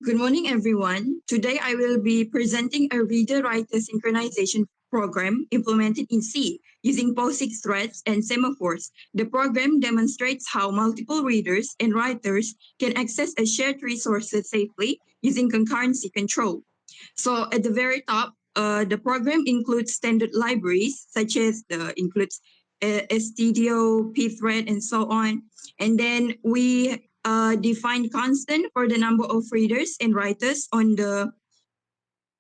Good morning, everyone. Today I will be presenting a reader-writer synchronization program implemented in C using POSIX threads and semaphores. The program demonstrates how multiple readers and writers can access a shared resource safely using concurrency control. So at the very top, the program includes standard libraries such as includes stdio, pthread, and so on. And then we define constant for the number of readers and writers on the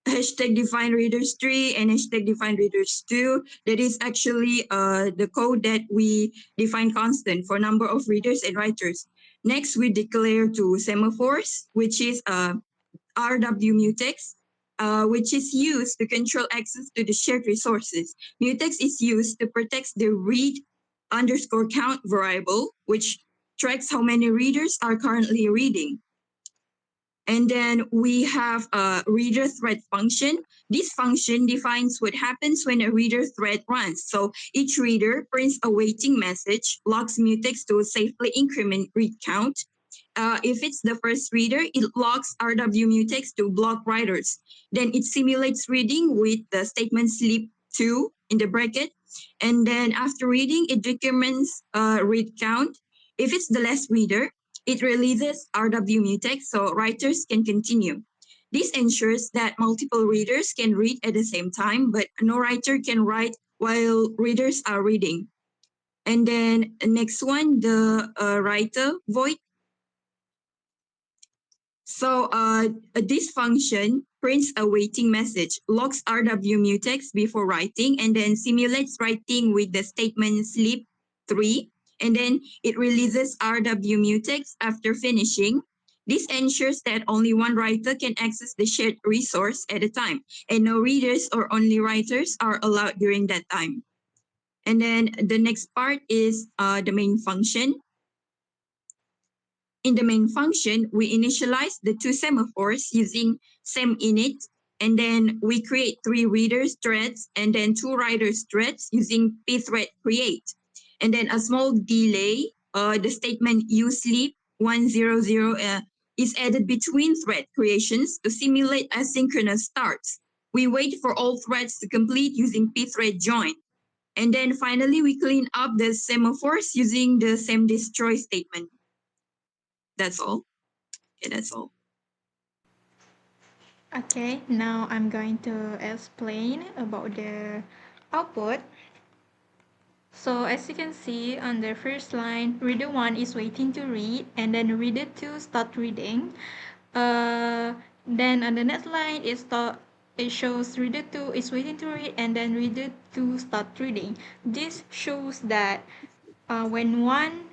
hashtag define readers 3 and hashtag define readers 2. That is actually the code that we define constant for number of readers and writers. Next, we declare two semaphores, which is RW mutex, which is used to control access to the shared resources. Mutex is used to protect the read underscore count variable, which tracks how many readers are currently reading. And then we have a reader thread function. This function defines what happens when a reader thread runs. So each reader prints a waiting message, locks mutex to safely increment read count. If it's the first reader, it locks RW mutex to block writers. Then it simulates reading with the statement sleep 2 in the bracket. And then after reading, it decrements read count. If it's the last reader, it releases RW mutex so writers can continue. This ensures that multiple readers can read at the same time, but no writer can write while readers are reading. And then next one, the writer void. So this function prints a waiting message, locks RW mutex before writing, and then simulates writing with the statement sleep 3, and then it releases RW mutex after finishing. This ensures that only one writer can access the shared resource at a time, and no readers or only writers are allowed during that time. And then the next part is the main function. In the main function, we initialize the two semaphores using seminit, and then we create three readers threads and then two writers threads using pthread create. And then a small delay, the statement usleep 100 is added between thread creations to simulate asynchronous starts. We wait for all threads to complete using pthread join. And then finally, we clean up the semaphores using the semdestroy statement. That's all. Yeah, that's all. Okay, now I'm going to explain about the output. So as you can see on the first line, reader 1 is waiting to read, and then reader 2 start reading. Then on the next line, it shows reader 2 is waiting to read, and then reader 2 start reading. This shows that when one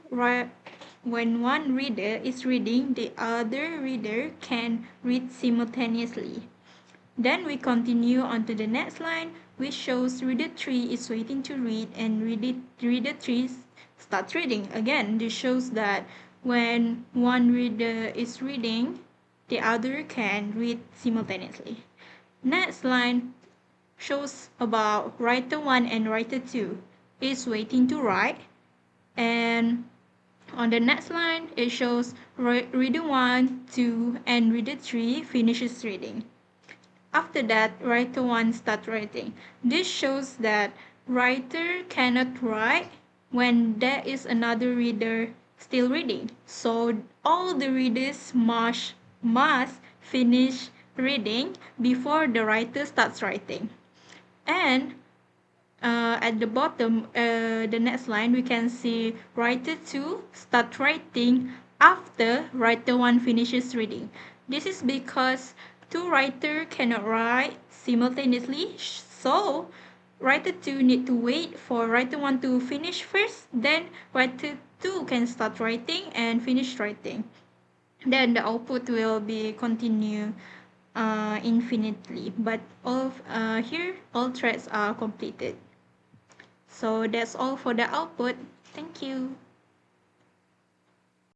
reader is reading, the other reader can read simultaneously. Then we continue on to the next line, which shows reader 3 is waiting to read and reader 3 starts reading. Again, this shows that when one reader is reading, the other can read simultaneously. Next line shows about writer 1 and writer 2 is waiting to write, and on the next line it shows reader 1, 2 and reader 3 finishes reading. After that, writer 1 starts writing. This shows that writer cannot write when there is another reader still reading. So all the readers must finish reading before the writer starts writing. And at the bottom, the next line, we can see writer 2 start writing after writer 1 finishes reading. This is because two writers cannot write simultaneously, so writer 2 need to wait for writer 1 to finish first, then writer 2 can start writing and finish writing. Then the output will be continue infinitely, but here all threads are completed. So that's all for the output. Thank you.